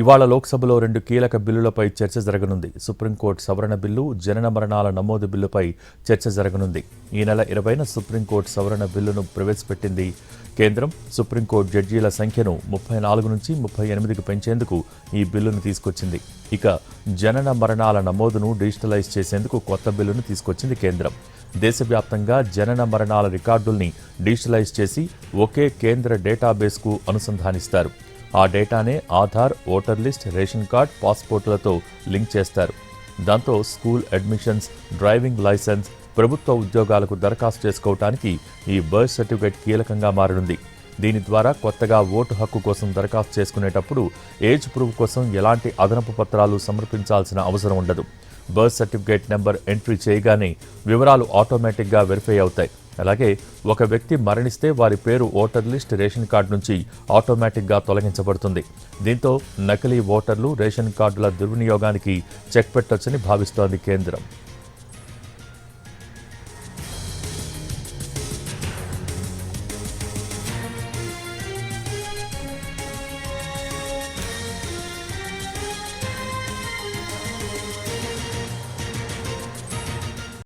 ఇవాళ లోక్సభలో 2 కీలక బిల్లులపై చర్చ జరగనుంది. సుప్రీంకోర్టు సవరణ బిల్లు, జనన మరణాల నమోదు బిల్లుపై చర్చ జరగనుంది. ఈ నెల 20న సుప్రీంకోర్టు సవరణ బిల్లును ప్రవేశపెట్టింది కేంద్రం. సుప్రీంకోర్టు జడ్జీల సంఖ్యను 34 నుంచి 38కు పెంచేందుకు ఈ బిల్లును తీసుకొచ్చింది. ఇక జనన మరణాల నమోదును డిజిటలైజ్ చేసేందుకు కొత్త బిల్లును తీసుకొచ్చింది కేంద్రం. దేశవ్యాప్తంగా జనన మరణాల రికార్డుల్ని డిజిటలైజ్ చేసి ఒకే కేంద్ర డేటాబేస్కు అనుసంధానిస్తారు. ఆ డేటానే Aadhaar, voter list, ration card, పాస్పోర్టులతో లింక్ చేస్తారు. దాంతో స్కూల్ అడ్మిషన్స్, డ్రైవింగ్ లైసెన్స్, ప్రభుత్వ ఉద్యోగాలకు దరఖాస్తు చేసుకోవటానికి ఈ బర్త్ సర్టిఫికేట్ కీలకంగా మారనుంది. దీని ద్వారా కొత్తగా ఓటు హక్కు కోసం దరఖాస్తు చేసుకునేటప్పుడు ఏజ్ ప్రూఫ్ కోసం ఎలాంటి అదనపు పత్రాలు సమర్పించాల్సిన అవసరం ఉండదు. బర్త్ సర్టిఫికేట్ నెంబర్ ఎంట్రీ చేయగానే వివరాలు ఆటోమేటిక్గా వెరిఫై అవుతాయి. అలాగే ఒక వ్యక్తి మరణిస్తే వారి పేరు ఓటర్ లిస్ట్, రేషన్ కార్డు నుంచి ఆటోమేటిక్గా తొలగించబడుతుంది. దీంతో నకిలీ ఓటర్లు, రేషన్ కార్డుల దుర్వినియోగానికి చెక్ పెట్టొచ్చని భావిస్తోంది కేంద్రం.